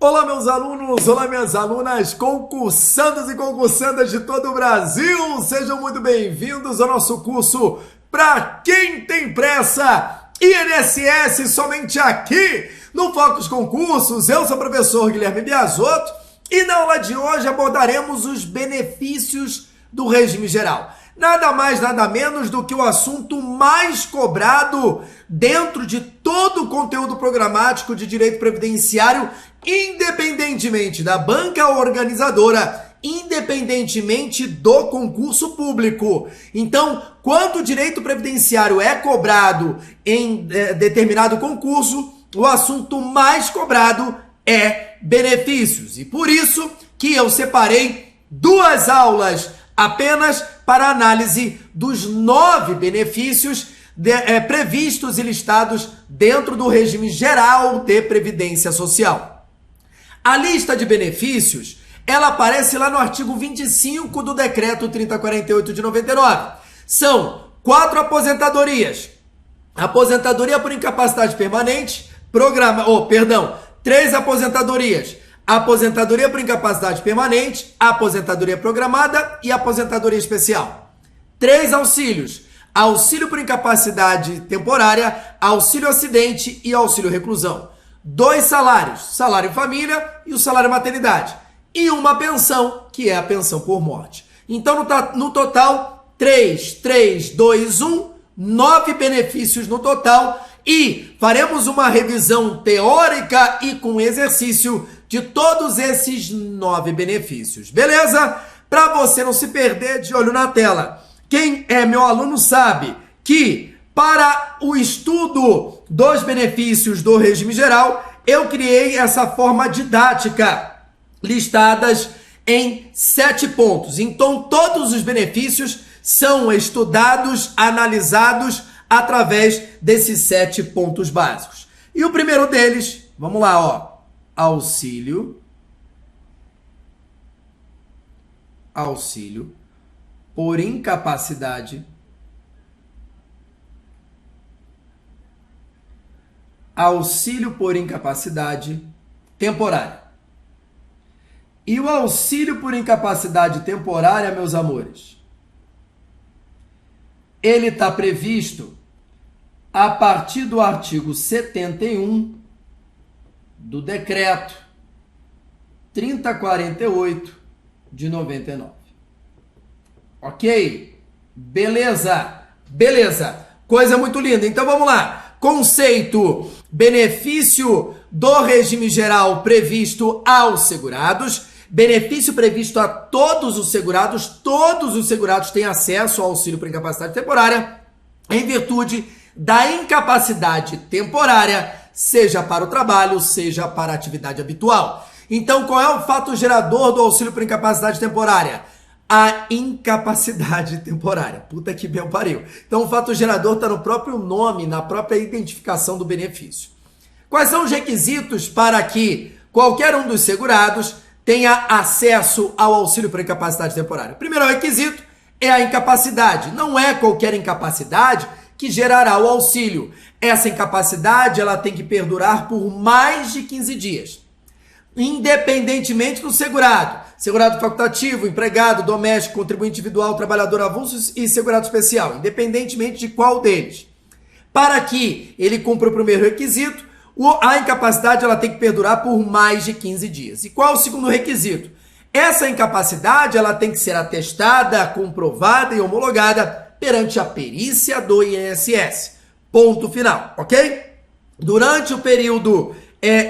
Olá, meus alunos, olá, minhas alunas, concursandos e concursandas de todo o Brasil, sejam muito bem-vindos ao nosso curso Pra Quem Tem Pressa, INSS, somente aqui no Focus Concursos. Eu sou o professor Guilherme Biasotto e na aula de hoje abordaremos os benefícios do regime geral. Nada mais, nada menos do que o assunto mais cobrado dentro de todo o conteúdo programático de direito previdenciário, independentemente da banca organizadora, independentemente do concurso público. Então, quando o direito previdenciário é cobrado em determinado concurso, o assunto mais cobrado é benefícios. E por isso que eu separei duas aulas apenas para análise dos 9 benefícios previstos e listados dentro do regime geral de previdência social. A lista de benefícios, ela aparece lá no artigo 25 do decreto 3048 de 99. São 4 aposentadorias. Aposentadoria por incapacidade permanente, 3 aposentadorias. Aposentadoria por incapacidade permanente, aposentadoria programada e aposentadoria especial. 3 auxílios: auxílio por incapacidade temporária, auxílio acidente e auxílio reclusão. 2 salários: salário família e o salário maternidade. E uma pensão, que é a pensão por morte. Então, no total, 9 benefícios no total. E faremos uma revisão teórica e com exercício de todos esses 9 benefícios, beleza? Para você não se perder, de olho na tela. Quem é meu aluno sabe que para o estudo dos benefícios do regime geral, eu criei essa forma didática, listadas em 7 pontos. Então, todos os benefícios são estudados, analisados através desses 7 pontos básicos. E o primeiro deles, vamos lá, ó. Auxílio por incapacidade temporária. E o auxílio por incapacidade temporária, meus amores, ele está previsto a partir do artigo 71 do decreto 3048 de 99. Ok? Beleza? Beleza. Coisa muito linda. Então vamos lá. Conceito: benefício do regime geral previsto aos segurados. Benefício previsto a todos os segurados. Todos os segurados têm acesso ao auxílio por incapacidade temporária em virtude da incapacidade temporária, seja para o trabalho, seja para a atividade habitual. Então, qual é o fato gerador do auxílio por incapacidade temporária? A incapacidade temporária. Puta que bem pariu. Então, o fato gerador está no próprio nome, na própria identificação do benefício. Quais são os requisitos para que qualquer um dos segurados tenha acesso ao auxílio por incapacidade temporária? O primeiro requisito é a incapacidade. Não é qualquer incapacidade que gerará o auxílio. Essa incapacidade, ela tem que perdurar por mais de 15 dias, independentemente do segurado. Segurado facultativo, empregado, doméstico, contribuinte individual, trabalhador avulso e segurado especial, independentemente de qual deles. Para que ele cumpra o primeiro requisito, a incapacidade, ela tem que perdurar por mais de 15 dias. E qual é o segundo requisito? Essa incapacidade, ela tem que ser atestada, comprovada e homologada perante a perícia do INSS. Ponto final, ok? Durante o período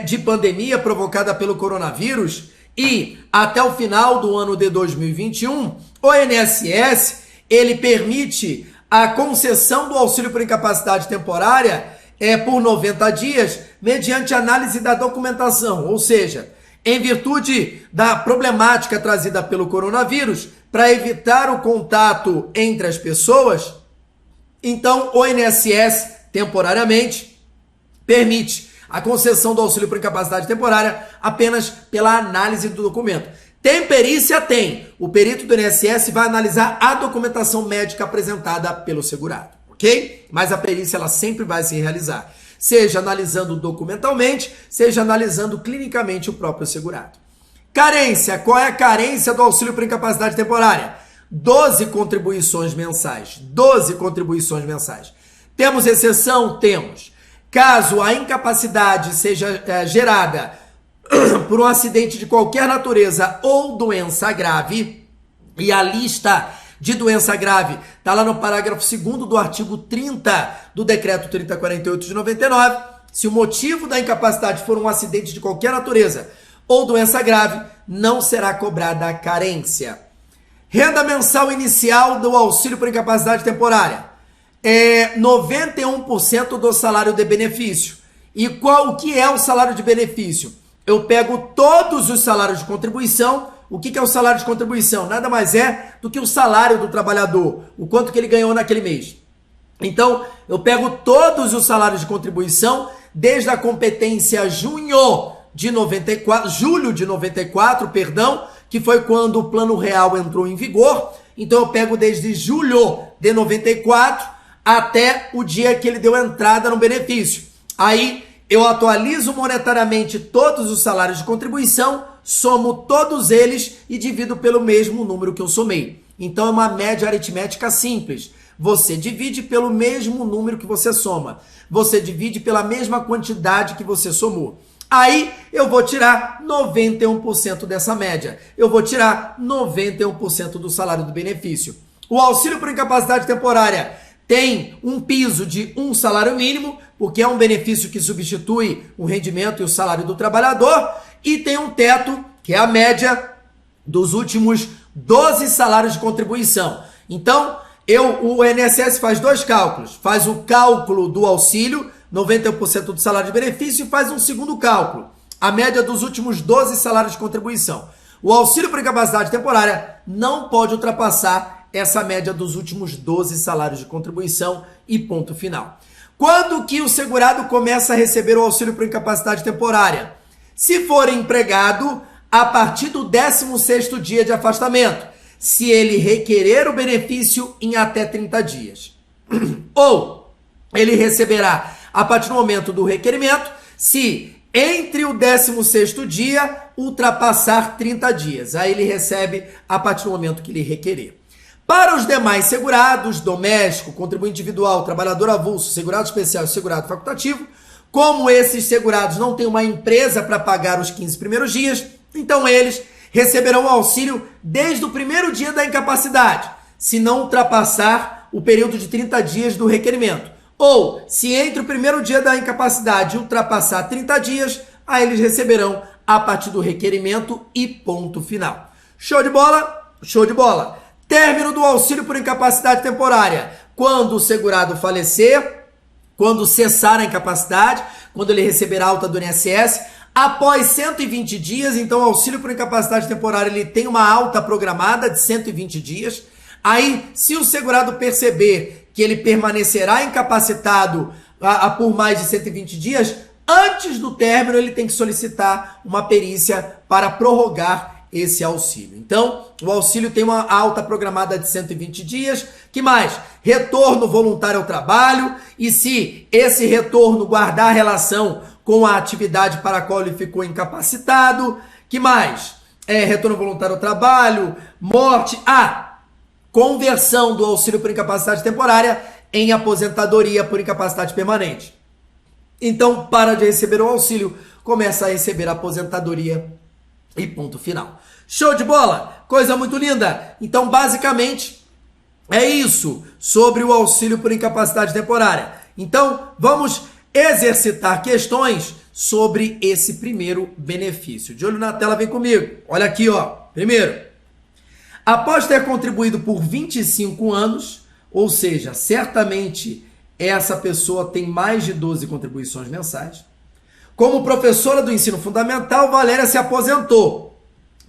de pandemia provocada pelo coronavírus e até o final do ano de 2021, o INSS, ele permite a concessão do auxílio por incapacidade temporária por 90 dias, mediante análise da documentação, ou seja, em virtude da problemática trazida pelo coronavírus, para evitar o contato entre as pessoas, então o INSS, temporariamente, permite a concessão do auxílio por incapacidade temporária apenas pela análise do documento. Tem perícia? Tem. O perito do INSS vai analisar a documentação médica apresentada pelo segurado, ok? Mas a perícia, ela sempre vai se realizar. seja analisando documentalmente, seja analisando clinicamente o próprio segurado. Carência. Qual é a carência do auxílio por incapacidade temporária? 12 contribuições mensais. 12 contribuições mensais. Temos exceção? Temos. Caso a incapacidade seja gerada por um acidente de qualquer natureza ou doença grave, e a lista de doença grave está lá no parágrafo 2º do artigo 30 do decreto 3048 de 99, se o motivo da incapacidade for um acidente de qualquer natureza ou doença grave, não será cobrada a carência. Renda mensal inicial do auxílio por incapacidade temporária é 91% do salário de benefício. E o que é o salário de benefício? Eu pego todos os salários de contribuição. O que é o salário de contribuição? Nada mais é do que o salário do trabalhador, o quanto que ele ganhou naquele mês. Então, eu pego todos os salários de contribuição, desde a competência julho de 94, que foi quando o Plano Real entrou em vigor. Então, eu pego desde julho de 94 até o dia que ele deu entrada no benefício. Aí, eu atualizo monetariamente todos os salários de contribuição, somo todos eles e divido pelo mesmo número que eu somei. Então, é uma média aritmética simples. Você divide pelo mesmo número que você soma. Você divide pela mesma quantidade que você somou. Aí, eu vou tirar 91% dessa média. Eu vou tirar 91% do salário do benefício. O auxílio por incapacidade temporária tem um piso de um salário mínimo, porque é um benefício que substitui o rendimento e o salário do trabalhador, e tem um teto, que é a média dos últimos 12 salários de contribuição. Então, o INSS faz dois cálculos. Faz o cálculo do auxílio, 91% do salário de benefício, e faz um segundo cálculo, a média dos últimos 12 salários de contribuição. O auxílio por incapacidade temporária não pode ultrapassar essa média dos últimos 12 salários de contribuição e ponto final. Quando que o segurado começa a receber o auxílio por incapacidade temporária? Se for empregado, a partir do 16º dia de afastamento, se ele requerer o benefício em até 30 dias. Ou ele receberá a partir do momento do requerimento, se entre o 16º dia ultrapassar 30 dias. Aí ele recebe a partir do momento que ele requerer. Para os demais segurados, doméstico, contribuinte individual, trabalhador avulso, segurado especial e segurado facultativo, como esses segurados não têm uma empresa para pagar os 15 primeiros dias, então eles receberão o auxílio desde o primeiro dia da incapacidade, se não ultrapassar o período de 30 dias do requerimento. Ou, se entre o primeiro dia da incapacidade ultrapassar 30 dias, aí eles receberão a partir do requerimento e ponto final. Show de bola? Show de bola! Término do auxílio por incapacidade temporária. Quando o segurado falecer, quando cessar a incapacidade, quando ele receber alta do INSS, após 120 dias, então o auxílio por incapacidade temporária ele tem uma alta programada de 120 dias. Aí, se o segurado perceber que ele permanecerá incapacitado por mais de 120 dias, antes do término ele tem que solicitar uma perícia para prorrogar esse auxílio. Então, o auxílio tem uma alta programada de 120 dias. Que mais? Retorno voluntário ao trabalho, e se esse retorno guardar relação com a atividade para a qual ele ficou incapacitado. Que mais? Retorno voluntário ao trabalho, morte, conversão do auxílio por incapacidade temporária em aposentadoria por incapacidade permanente. Então, para de receber o auxílio, começa a receber a aposentadoria e ponto final. Show de bola? Coisa muito linda! Então, basicamente, é isso sobre o auxílio por incapacidade temporária. Então, vamos exercitar questões sobre esse primeiro benefício. De olho na tela, vem comigo. Olha aqui, ó. Primeiro, após ter contribuído por 25 anos, ou seja, certamente essa pessoa tem mais de 12 contribuições mensais, como professora do ensino fundamental, Valéria se aposentou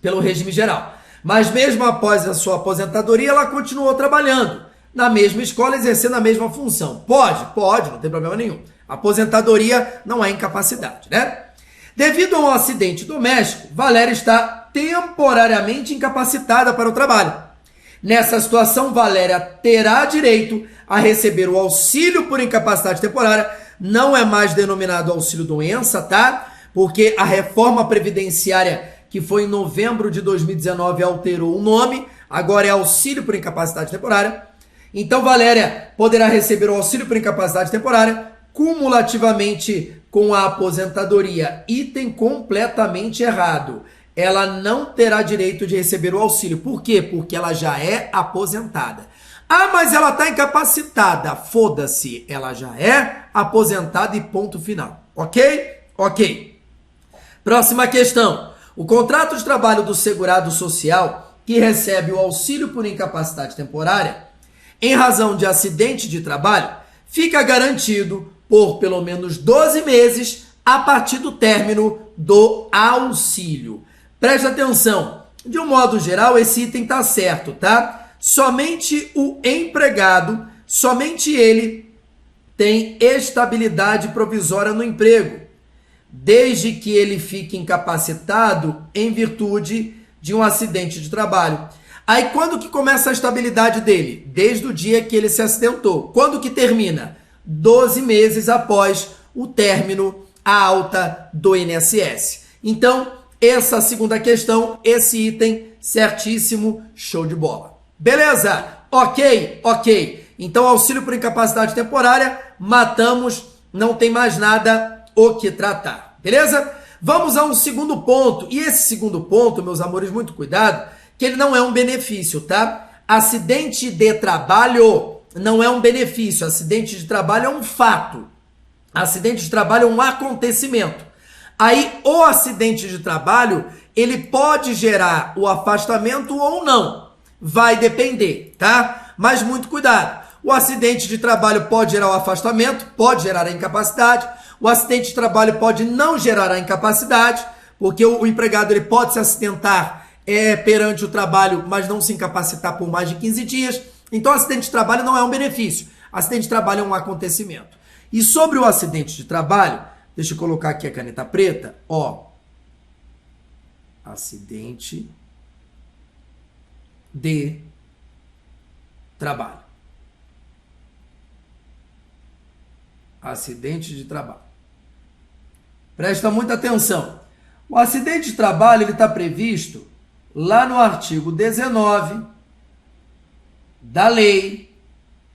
pelo regime geral. Mas mesmo após a sua aposentadoria, ela continuou trabalhando na mesma escola, exercendo a mesma função. Pode, não tem problema nenhum. Aposentadoria não é incapacidade, né? Devido a um acidente doméstico, Valéria está temporariamente incapacitada para o trabalho. Nessa situação, Valéria terá direito a receber o auxílio por incapacidade temporária não é mais denominado auxílio-doença, tá? Porque a reforma previdenciária que foi em novembro de 2019 alterou o nome, agora é auxílio por incapacidade temporária. Então, Valéria poderá receber o auxílio por incapacidade temporária cumulativamente com a aposentadoria. Item completamente errado. Ela não terá direito de receber o auxílio. Por quê? Porque ela já é aposentada. Ah, mas ela está incapacitada. Foda-se, ela já é aposentada e ponto final. Ok? Ok. Próxima questão. O contrato de trabalho do segurado social que recebe o auxílio por incapacidade temporária em razão de acidente de trabalho fica garantido por pelo menos 12 meses a partir do término do auxílio. Preste atenção. De um modo geral, esse item está certo, tá? Somente o empregado, somente ele tem estabilidade provisória no emprego, desde que ele fique incapacitado em virtude de um acidente de trabalho. Aí quando que começa a estabilidade dele? Desde o dia que ele se acidentou. Quando que termina? 12 meses após o término, a alta do INSS. Então, essa segunda questão, esse item, certíssimo, show de bola. Beleza? Ok, ok. Então, auxílio por incapacidade temporária, matamos, não tem mais nada o que tratar, beleza? Vamos a um segundo ponto, e esse segundo ponto, meus amores, muito cuidado, que ele não é um benefício, tá? Acidente de trabalho não é um benefício, acidente de trabalho é um fato, acidente de trabalho é um acontecimento. Aí, o acidente de trabalho, ele pode gerar o afastamento ou não, vai depender, tá? Mas muito cuidado, o acidente de trabalho pode gerar o afastamento, pode gerar a incapacidade. O acidente de trabalho pode não gerar a incapacidade, porque o empregado ele pode se acidentar perante o trabalho, mas não se incapacitar por mais de 15 dias. Então, o acidente de trabalho não é um benefício. Acidente de trabalho é um acontecimento. E sobre o acidente de trabalho, deixa eu colocar aqui a caneta preta, ó. Acidente de trabalho. Acidente de trabalho. Presta muita atenção. O acidente de trabalho está previsto lá no artigo 19 da Lei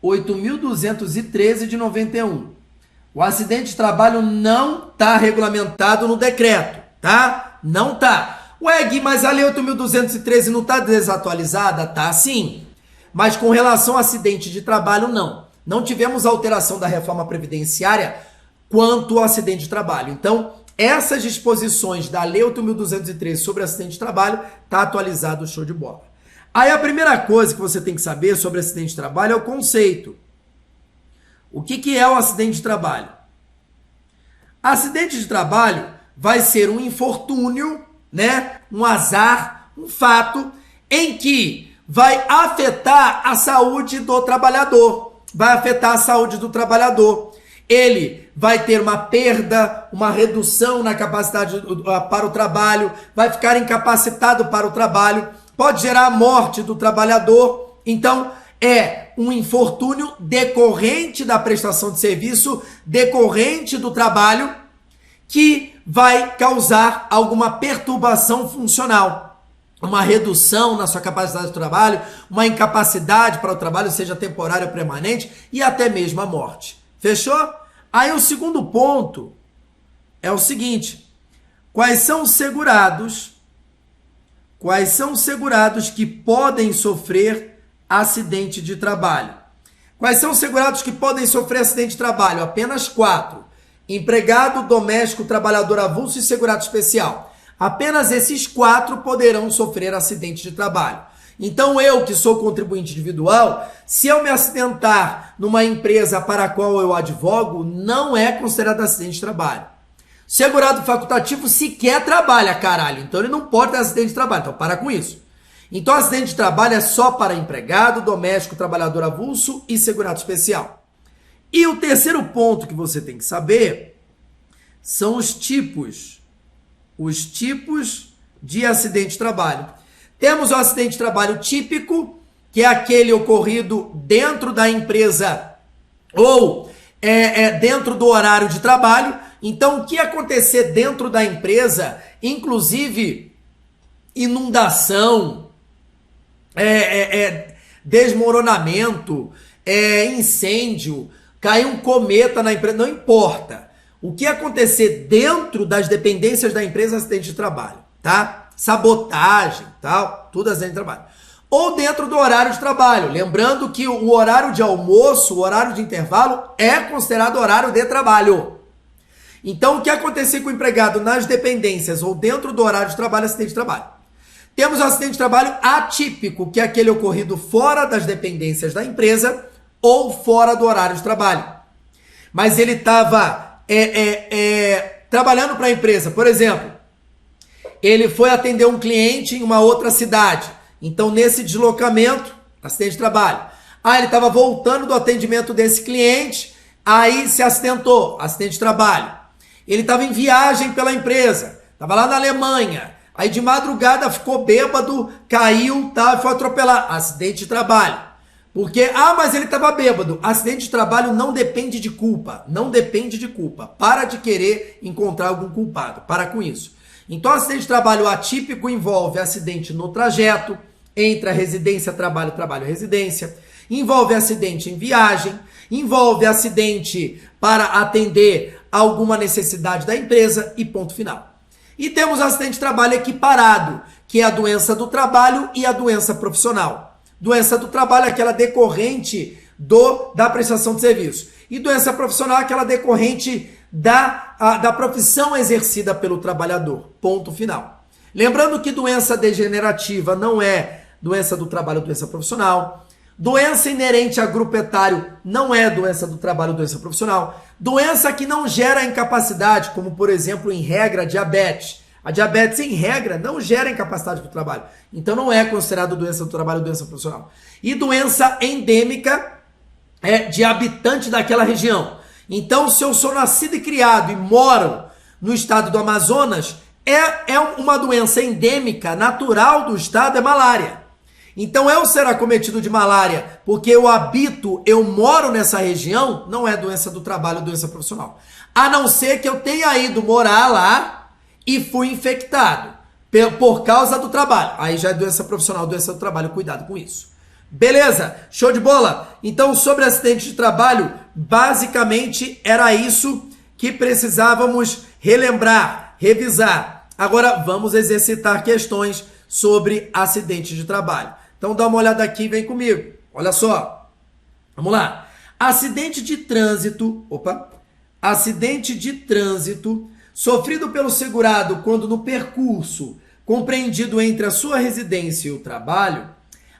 8.213 de 91. O acidente de trabalho não está regulamentado no decreto, tá? Não tá. Ué, Gui, mas a Lei 8.213 não está desatualizada? Tá sim. Mas com relação ao acidente de trabalho, não. Não tivemos alteração da reforma previdenciária quanto ao acidente de trabalho. Então, essas disposições da Lei 8.213 sobre acidente de trabalho está atualizado, show de bola. Aí a primeira coisa que você tem que saber sobre acidente de trabalho é o conceito. O que é o acidente de trabalho? Acidente de trabalho vai ser um infortúnio, né? Um azar, um fato em que vai afetar a saúde do trabalhador. Vai afetar a saúde do trabalhador. Ele vai ter uma perda, uma redução na capacidade para o trabalho, vai ficar incapacitado para o trabalho, pode gerar a morte do trabalhador. Então, é um infortúnio decorrente da prestação de serviço, decorrente do trabalho, que vai causar alguma perturbação funcional, uma redução na sua capacidade de trabalho, uma incapacidade para o trabalho, seja temporária ou permanente, e até mesmo a morte. Fechou? Aí o segundo ponto é o seguinte: quais são os segurados que podem sofrer acidente de trabalho? Quais são os segurados que podem sofrer acidente de trabalho? Apenas 4. Empregado, doméstico, trabalhador avulso e segurado especial. Apenas esses 4 poderão sofrer acidente de trabalho. Então eu, que sou contribuinte individual, se eu me acidentar numa empresa para a qual eu advogo, não é considerado acidente de trabalho. Segurado facultativo sequer trabalha, caralho. Então ele não pode ter acidente de trabalho. Então para com isso. Então acidente de trabalho é só para empregado, doméstico, trabalhador avulso e segurado especial. E o terceiro ponto que você tem que saber são os tipos de acidente de trabalho. Temos o acidente de trabalho típico, que é aquele ocorrido dentro da empresa ou dentro do horário de trabalho. Então, o que acontecer dentro da empresa, inclusive inundação, desmoronamento, incêndio, cair um cometa na empresa, não importa. O que acontecer dentro das dependências da empresa é acidente de trabalho, tá? Sabotagem, tal, tudo acidente de trabalho. Ou dentro do horário de trabalho. Lembrando que o horário de almoço, o horário de intervalo, é considerado horário de trabalho. Então, o que acontecer com o empregado nas dependências ou dentro do horário de trabalho é acidente de trabalho. Temos o acidente de trabalho atípico, que é aquele ocorrido fora das dependências da empresa ou fora do horário de trabalho. Mas ele estava trabalhando para a empresa. Por exemplo, ele foi atender um cliente em uma outra cidade. Então, nesse deslocamento, acidente de trabalho. Ele estava voltando do atendimento desse cliente, aí se acidentou, acidente de trabalho. Ele estava em viagem pela empresa, estava lá na Alemanha, aí de madrugada ficou bêbado, caiu, e foi atropelar, acidente de trabalho. Porque, mas ele estava bêbado. Acidente de trabalho não depende de culpa, não depende de culpa. Para de querer encontrar algum culpado, para com isso. Então, acidente de trabalho atípico envolve acidente no trajeto, entre a residência, trabalho, trabalho, residência. Envolve acidente em viagem, envolve acidente para atender alguma necessidade da empresa e ponto final. E temos acidente de trabalho equiparado, que é a doença do trabalho e a doença profissional. Doença do trabalho é aquela decorrente da prestação de serviço. E doença profissional é aquela decorrente da profissão exercida pelo trabalhador. Ponto final. Lembrando que doença degenerativa não é doença do trabalho, doença profissional. Doença inerente a grupo etário não é doença do trabalho, doença profissional. Doença que não gera incapacidade, como por exemplo, em regra, a diabetes. A diabetes, em regra, não gera incapacidade para o trabalho. Então não é considerado doença do trabalho, doença profissional. E doença endêmica de habitante daquela região. Então, se eu sou nascido e criado e moro no estado do Amazonas, uma doença endêmica, natural do estado, é malária. Então, eu ser acometido de malária porque eu moro nessa região, não é doença do trabalho, doença profissional. A não ser que eu tenha ido morar lá e fui infectado por causa do trabalho. Aí já é doença profissional, doença do trabalho, cuidado com isso. Beleza? Show de bola? Então, sobre acidente de trabalho, basicamente era isso que precisávamos relembrar, revisar. Agora, vamos exercitar questões sobre acidente de trabalho. Então, dá uma olhada aqui e vem comigo. Olha só. Vamos lá. Acidente de trânsito sofrido pelo segurado quando no percurso compreendido entre a sua residência e o trabalho,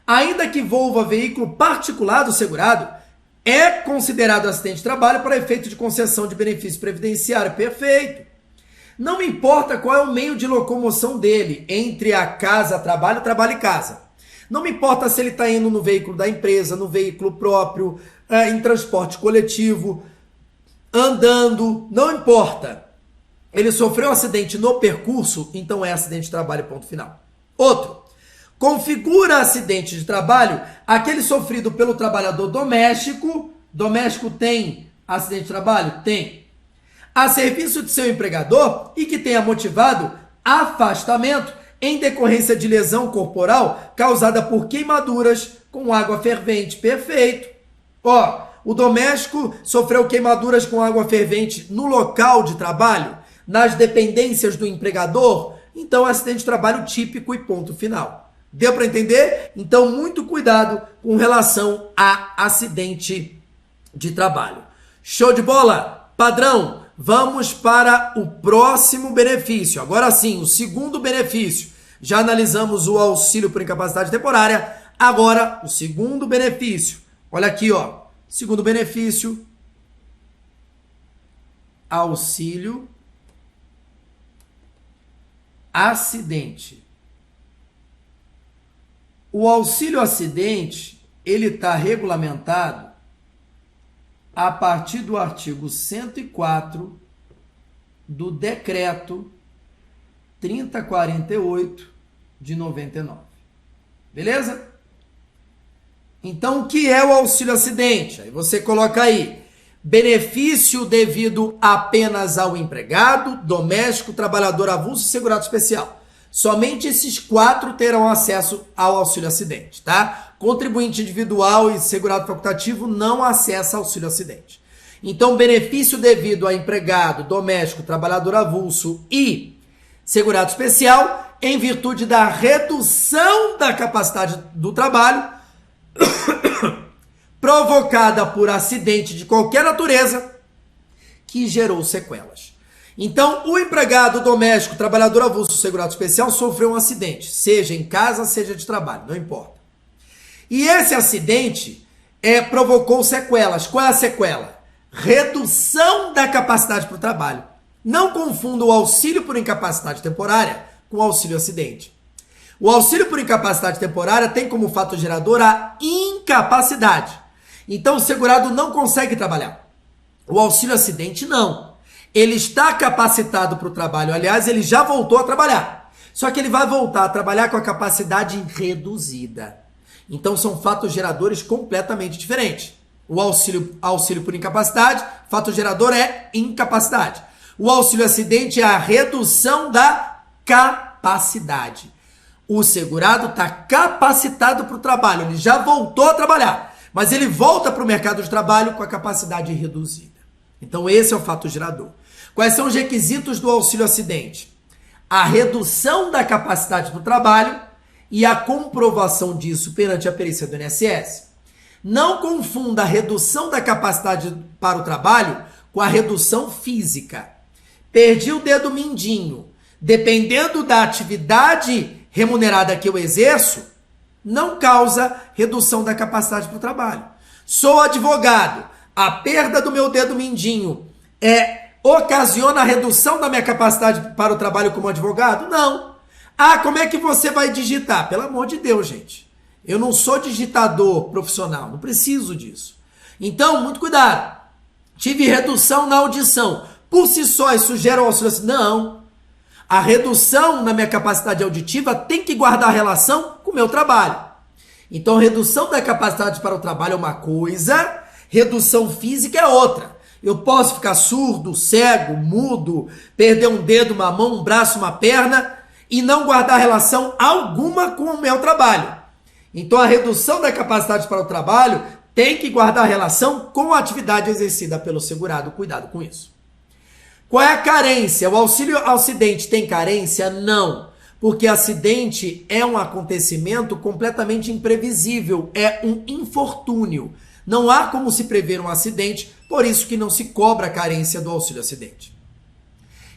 ainda que envolva veículo particular do segurado, é considerado acidente de trabalho para efeito de concessão de benefício previdenciário. Perfeito. Não importa qual é o meio de locomoção dele, entre a casa, trabalho e casa. Não me importa se ele está indo no veículo da empresa, no veículo próprio, em transporte coletivo, andando, não importa. Ele sofreu um acidente no percurso, então é acidente de trabalho, ponto final. Outro. Configura acidente de trabalho aquele sofrido pelo trabalhador doméstico. Doméstico tem acidente de trabalho? Tem. A serviço de seu empregador e que tenha motivado afastamento em decorrência de lesão corporal causada por queimaduras com água fervente. Perfeito. O doméstico sofreu queimaduras com água fervente no local de trabalho, nas dependências do empregador, então acidente de trabalho típico e ponto final. Deu para entender? Então, muito cuidado com relação a acidente de trabalho. Show de bola? Padrão, vamos para o próximo benefício. Agora sim, o segundo benefício. Já analisamos o auxílio por incapacidade temporária. Agora, o segundo benefício. Olha aqui, segundo benefício. Auxílio acidente. O auxílio acidente, ele está regulamentado a partir do artigo 104 do decreto 3048 de 99. Beleza? Então, o que é o auxílio acidente? Aí você coloca aí, benefício devido apenas ao empregado, doméstico, trabalhador avulso e segurado especial. Somente esses 4 terão acesso ao auxílio acidente, tá? Contribuinte individual e segurado facultativo não acessa auxílio acidente. Então, benefício devido a empregado, doméstico, trabalhador avulso e segurado especial, em virtude da redução da capacidade do trabalho provocada por acidente de qualquer natureza que gerou sequelas. Então, o empregado doméstico, trabalhador avulso, segurado especial, sofreu um acidente, seja em casa, seja de trabalho, não importa. E esse acidente provocou sequelas. Qual é a sequela? Redução da capacidade para o trabalho. Não confunda o auxílio por incapacidade temporária com o auxílio acidente. O auxílio por incapacidade temporária tem como fato gerador a incapacidade. Então, o segurado não consegue trabalhar. O auxílio acidente, não. Ele está capacitado para o trabalho. Aliás, ele já voltou a trabalhar. Só que ele vai voltar a trabalhar com a capacidade reduzida. Então, são fatos geradores completamente diferentes. O auxílio por incapacidade, fato gerador é incapacidade. O auxílio acidente é a redução da capacidade. O segurado está capacitado para o trabalho, ele já voltou a trabalhar, mas ele volta para o mercado de trabalho com a capacidade reduzida. Então esse é o fato gerador. Quais são os requisitos do auxílio acidente? A redução da capacidade para o trabalho e a comprovação disso perante a perícia do INSS. Não confunda a redução da capacidade para o trabalho com a redução física. Perdi o dedo mindinho. Dependendo da atividade remunerada que eu exerço, não causa redução da capacidade para o trabalho. Sou advogado. A perda do meu dedo mindinho ocasiona a redução da minha capacidade para o trabalho como advogado? Não. Ah, como é que você vai digitar? Pelo amor de Deus, gente. Eu não sou digitador profissional, não preciso disso. Então, muito cuidado. Tive redução na audição. Por si só, isso gera um auxílio acidente? Não. A redução na minha capacidade auditiva tem que guardar relação com o meu trabalho. Então, redução da capacidade para o trabalho é uma coisa, redução física é outra. Eu posso ficar surdo, cego, mudo, perder um dedo, uma mão, um braço, uma perna e não guardar relação alguma com o meu trabalho. Então, a redução da capacidade para o trabalho tem que guardar relação com a atividade exercida pelo segurado. Cuidado com isso. Qual é a carência? O auxílio acidente tem carência? Não. Porque acidente é um acontecimento completamente imprevisível. É um infortúnio. Não há como se prever um acidente, por isso que não se cobra a carência do auxílio acidente.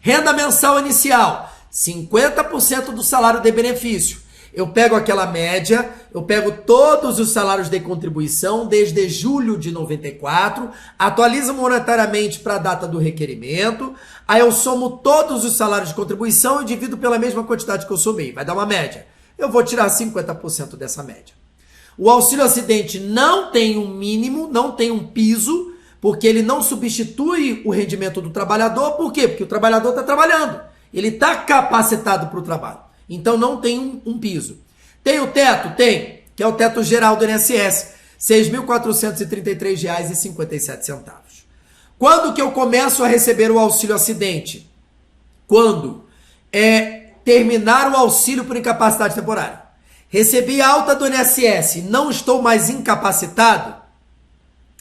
Renda mensal inicial, 50% do salário de benefício. Eu pego aquela média, eu pego todos os salários de contribuição desde julho de 94, atualizo monetariamente para a data do requerimento, aí eu somo todos os salários de contribuição e divido pela mesma quantidade que eu somei, vai dar uma média. Eu vou tirar 50% dessa média. O auxílio acidente não tem um mínimo, não tem um piso, porque ele não substitui o rendimento do trabalhador. Por quê? Porque o trabalhador está trabalhando, ele está capacitado para o trabalho. Então não tem um piso. Tem o teto? Tem, que é o teto geral do INSS, R$ 6.433,57. Quando que eu começo a receber o auxílio acidente? Quando terminar o auxílio por incapacidade temporária. Recebi alta do INSS, não estou mais incapacitado,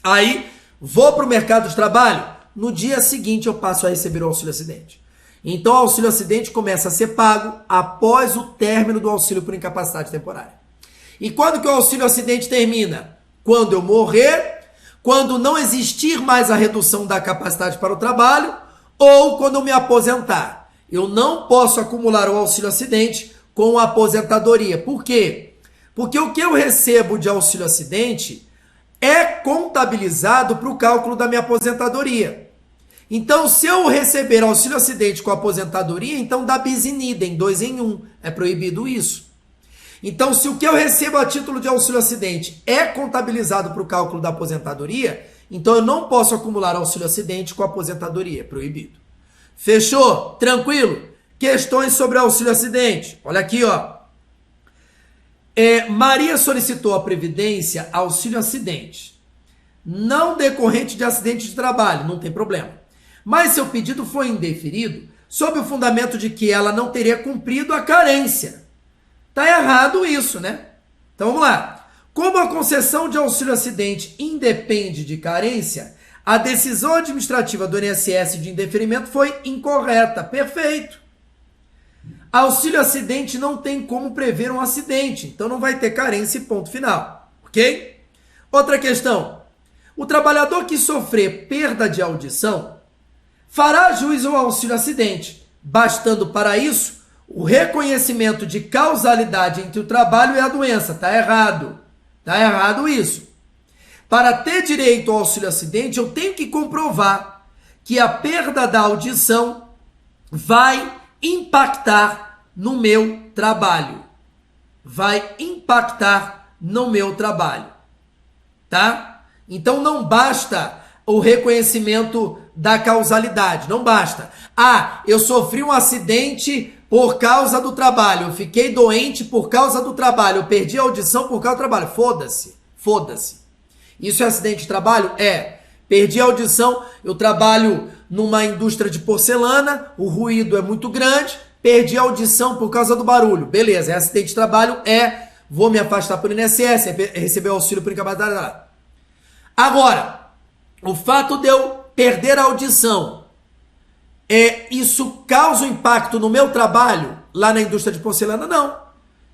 aí vou para o mercado de trabalho, no dia seguinte eu passo a receber o auxílio acidente. Então, o auxílio acidente começa a ser pago após o término do auxílio por incapacidade temporária. E quando que o auxílio acidente termina? Quando eu morrer, quando não existir mais a redução da capacidade para o trabalho ou quando eu me aposentar. Eu não posso acumular o auxílio acidente com a aposentadoria. Por quê? Porque o que eu recebo de auxílio acidente é contabilizado para o cálculo da minha aposentadoria. Então, se eu receber auxílio acidente com aposentadoria, então dá bis in idem, 2 em 1. É proibido isso. Então, se o que eu recebo a título de auxílio acidente é contabilizado para o cálculo da aposentadoria, então eu não posso acumular auxílio acidente com aposentadoria. É proibido. Fechou? Tranquilo? Questões sobre auxílio acidente. Olha aqui, ó. Maria solicitou a Previdência auxílio acidente. não decorrente de acidente de trabalho, não tem problema. Mas seu pedido foi indeferido sob o fundamento de que ela não teria cumprido a carência. Tá errado isso, né? Então vamos lá. Como a concessão de auxílio acidente independe de carência, a decisão administrativa do INSS de indeferimento foi incorreta. Perfeito. Auxílio acidente não tem como prever um acidente, então não vai ter carência e ponto final. Ok? Outra questão. O trabalhador que sofrer perda de audição fará jus ao auxílio acidente, bastando para isso o reconhecimento de causalidade entre o trabalho e a doença. Está errado. Está errado isso. Para ter direito ao auxílio acidente, eu tenho que comprovar que a perda da audição vai impactar no meu trabalho. Vai impactar no meu trabalho. Tá? Então não basta o reconhecimento da causalidade, não basta. Ah, eu sofri um acidente por causa do trabalho, eu fiquei doente por causa do trabalho, eu perdi a audição por causa do trabalho. Foda-se, foda-se. Isso é acidente de trabalho? É. Perdi a audição, eu trabalho numa indústria de porcelana, o ruído é muito grande, perdi a audição por causa do barulho. Beleza, é acidente de trabalho? É. Vou me afastar pelo INSS, receber auxílio por incapacidade. Agora, o fato de eu perder a audição, isso causa um impacto no meu trabalho lá na indústria de porcelana? Não.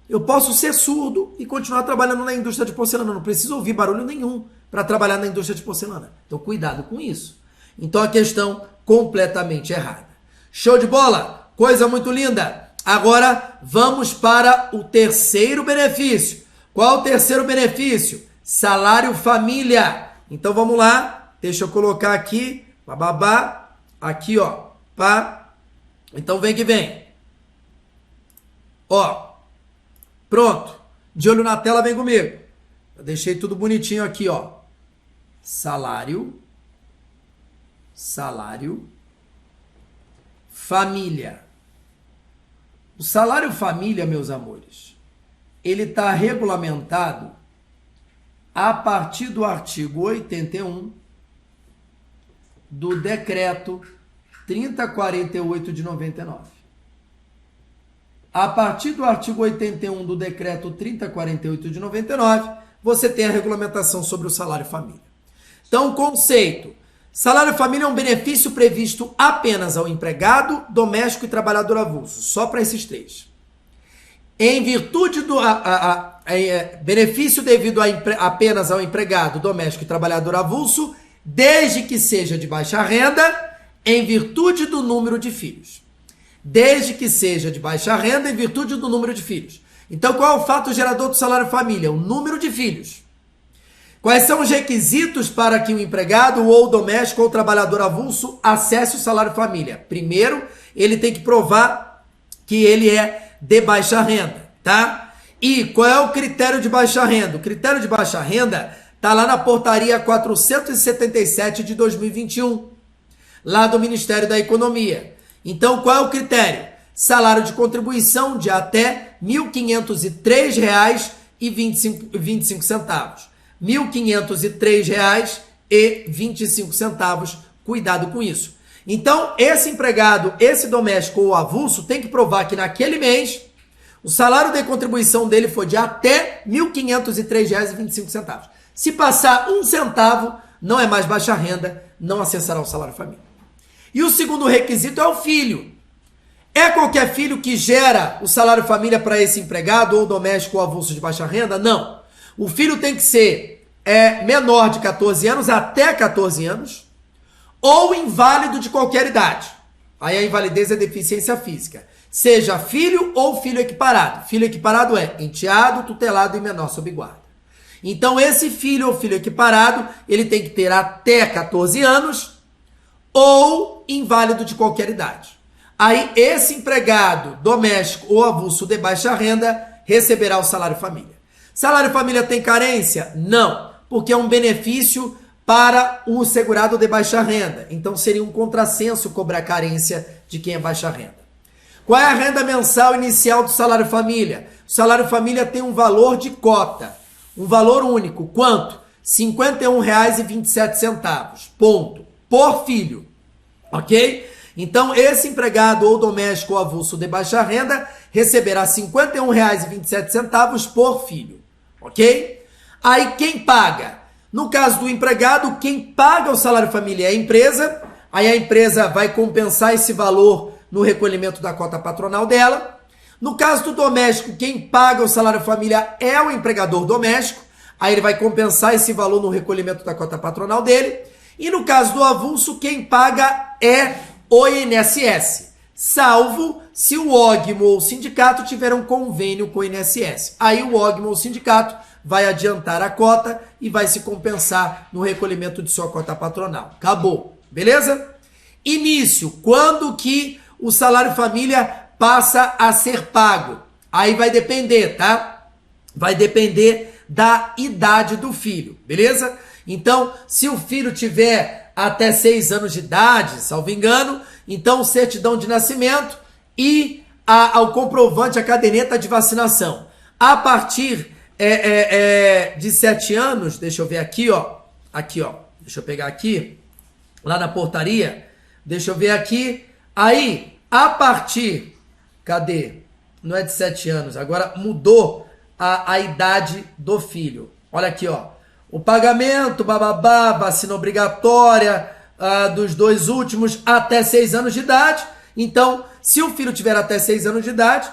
Eu posso ser surdo e continuar trabalhando na indústria de porcelana. Não preciso ouvir barulho nenhum para trabalhar na indústria de porcelana. Então, cuidado com isso. Então, a questão completamente errada. Show de bola? Coisa muito linda. Agora, vamos para o terceiro benefício. Qual o terceiro benefício? Salário família. Então, vamos lá. Deixa eu colocar aqui. Bababá. Aqui, ó. Pá. Então, vem que vem. Ó. Pronto. De olho na tela, vem comigo. Eu deixei tudo bonitinho aqui, ó. Salário. Família. O salário família, meus amores, ele está regulamentado a partir do artigo 81 do decreto 3048 de 99. A partir do artigo 81 do decreto 3048 de 99, você tem a regulamentação sobre o salário família. Então, conceito. Salário família é um benefício previsto apenas ao empregado, doméstico e trabalhador avulso. Só para esses três. Em virtude do benefício devido apenas ao empregado, doméstico e trabalhador avulso, desde que seja de baixa renda, em virtude do número de filhos. Desde que seja de baixa renda, em virtude do número de filhos. Então, qual é o fato gerador do salário família? O número de filhos. Quais são os requisitos para que o empregado ou doméstico ou trabalhador avulso acesse o salário família? Primeiro, ele tem que provar que ele é de baixa renda, tá? E qual é o critério de baixa renda? O critério de baixa renda está lá na portaria 477 de 2021, lá do Ministério da Economia. Então, qual é o critério? Salário de contribuição de até R$ 1.503,25. R$ 1.503,25. Cuidado com isso. Então, esse empregado, esse doméstico ou avulso tem que provar que naquele mês o salário de contribuição dele foi de até R$ 1.503,25. Se passar um centavo, não é mais baixa renda, não acessará o salário família. E o segundo requisito é o filho. É qualquer filho que gera o salário família para esse empregado ou doméstico ou avulso de baixa renda? Não. O filho tem que ser menor de 14 anos, até 14 anos, ou inválido de qualquer idade. Aí a invalidez é deficiência física. Seja filho ou filho equiparado. Filho equiparado é enteado, tutelado e menor sob guarda. Então esse filho ou filho equiparado, ele tem que ter até 14 anos ou inválido de qualquer idade. Aí esse empregado doméstico ou avulso de baixa renda receberá o salário família. Salário família tem carência? Não, porque é um benefício para o segurado de baixa renda. Então seria um contrassenso cobrar carência de quem é baixa renda. Qual é a renda mensal inicial do salário família? O salário família tem um valor de cota, um valor único. Quanto? 51,27, ponto, por filho, ok? Então, esse empregado ou doméstico ou avulso de baixa renda receberá R$ 51,27 por filho, ok? Aí, quem paga? No caso do empregado, quem paga o salário família é a empresa, aí a empresa vai compensar esse valor no recolhimento da cota patronal dela. No caso do doméstico, quem paga o salário família é o empregador doméstico, aí ele vai compensar esse valor no recolhimento da cota patronal dele. E no caso do avulso, quem paga é o INSS, salvo se o OGMO ou o sindicato tiver um convênio com o INSS. Aí o OGMO ou o sindicato vai adiantar a cota e vai se compensar no recolhimento de sua cota patronal. Acabou, beleza? Início, quando que o salário família passa a ser pago? Aí vai depender, tá? Vai depender da idade do filho, beleza? Então, se o filho tiver até 6 anos de idade, salvo engano, então certidão de nascimento e ao comprovante, a caderneta de vacinação. A partir de 7 anos, deixa eu ver aqui, ó, deixa eu pegar aqui, lá na portaria, deixa eu ver aqui, aí, a partir, cadê? Não é de 7 anos, agora mudou a idade do filho. Olha aqui, ó. O pagamento, bababá, vacina obrigatória dos 2 últimos até 6 anos de idade. Então, se o filho tiver até 6 anos de idade,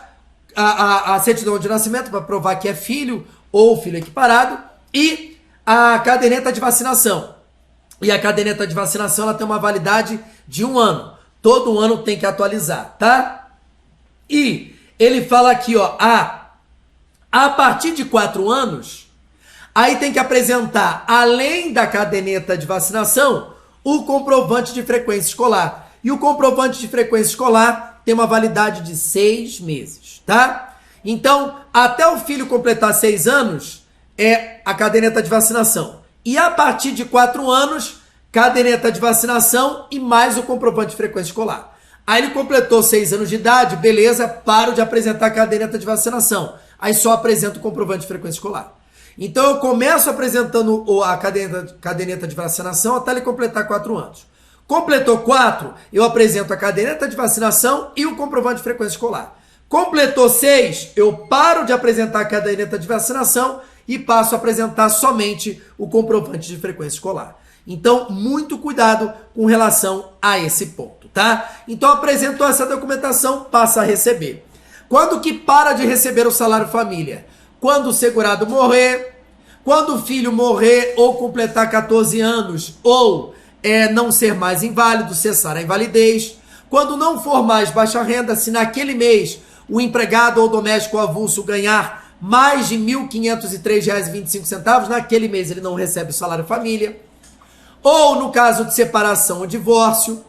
a certidão de nascimento para provar que é filho ou filho equiparado e a caderneta de vacinação. E a caderneta de vacinação ela tem uma validade de 1 ano. Todo ano tem que atualizar, tá? E ele fala aqui, ó, a partir de 4 anos, aí tem que apresentar, além da caderneta de vacinação, o comprovante de frequência escolar. E o comprovante de frequência escolar tem uma validade de 6 meses, tá? Então, até o filho completar 6 anos, é a caderneta de vacinação. E a partir de 4 anos, caderneta de vacinação e mais o comprovante de frequência escolar. Aí ele completou 6 anos de idade, beleza, paro de apresentar a caderneta de vacinação. Aí só apresento o comprovante de frequência escolar. Então eu começo apresentando a caderneta de vacinação até ele completar 4 anos. Completou 4, eu apresento a caderneta de vacinação e o comprovante de frequência escolar. Completou 6, eu paro de apresentar a caderneta de vacinação e passo a apresentar somente o comprovante de frequência escolar. Então, muito cuidado com relação a esse ponto, tá? Então, apresentou essa documentação, passa a receber. Quando que para de receber o salário família? Quando o segurado morrer, quando o filho morrer ou completar 14 anos, ou não ser mais inválido, cessar a invalidez, quando não for mais baixa renda, se naquele mês o empregado ou doméstico avulso ganhar mais de R$ 1.503,25, naquele mês ele não recebe o salário família, ou no caso de separação ou divórcio,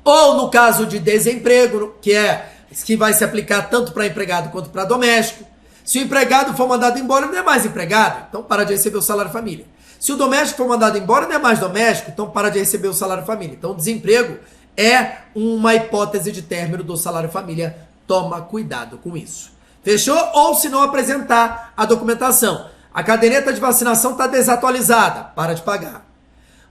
ou no caso de desemprego, que vai se aplicar tanto para empregado quanto para doméstico. Se o empregado for mandado embora, ele não é mais empregado, então para de receber o salário família. Se o doméstico for mandado embora, não é mais doméstico, então para de receber o salário família. Então, desemprego é uma hipótese de término do salário família. Toma cuidado com isso. Fechou? Ou se não apresentar a documentação. A caderneta de vacinação está desatualizada, para de pagar.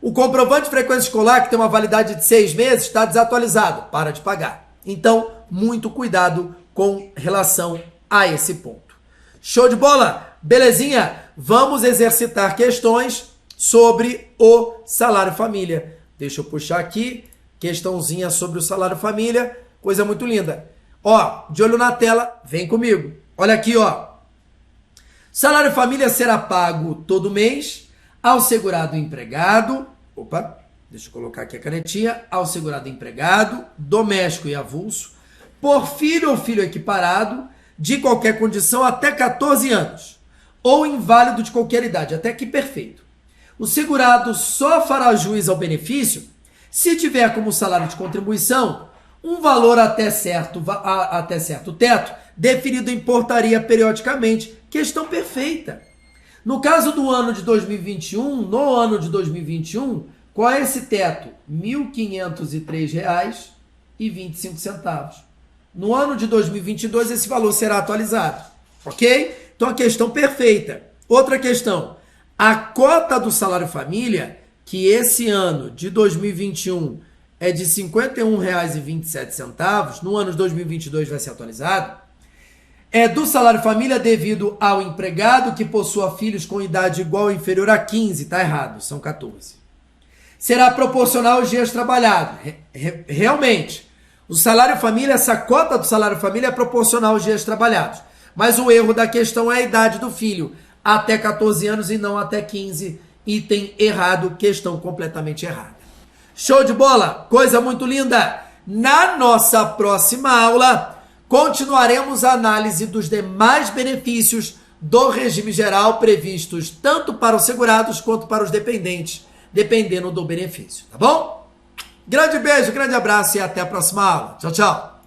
O comprovante de frequência escolar, que tem uma validade de 6 meses, está desatualizado, para de pagar. Então, muito cuidado com relação a esse ponto. Show de bola? Belezinha? Vamos exercitar questões sobre o salário família. Deixa eu puxar aqui, questãozinha sobre o salário família, coisa muito linda. Ó, de olho na tela, vem comigo. Olha aqui, ó. Salário família será pago todo mês ao segurado empregado. Opa, deixa eu colocar aqui a canetinha. Ao segurado empregado, doméstico e avulso, por filho ou filho equiparado, de qualquer condição até 14 anos, ou inválido de qualquer idade, até aqui perfeito. O segurado só fará jus ao benefício se tiver como salário de contribuição um valor até certo teto, definido em portaria periodicamente. Questão perfeita. No caso do ano de 2021, no ano de 2021, qual é esse teto? R$ 1.503,25. No ano de 2022, esse valor será atualizado, ok? Então, a questão perfeita. Outra questão. A cota do salário família, que esse ano de 2021 é de R$ 51,27, no ano de 2022 vai ser atualizado, é do salário família devido ao empregado que possua filhos com idade igual ou inferior a 15, tá errado, são 14. Será proporcional aos dias trabalhados. Realmente, o salário família, essa cota do salário família é proporcional aos dias trabalhados. Mas o erro da questão é a idade do filho, até 14 anos e não até 15. Item errado, questão completamente errada. Show de bola, coisa muito linda. Na nossa próxima aula, continuaremos a análise dos demais benefícios do regime geral previstos tanto para os segurados quanto para os dependentes, dependendo do benefício, tá bom? Grande beijo, grande abraço e até a próxima aula. Tchau, tchau.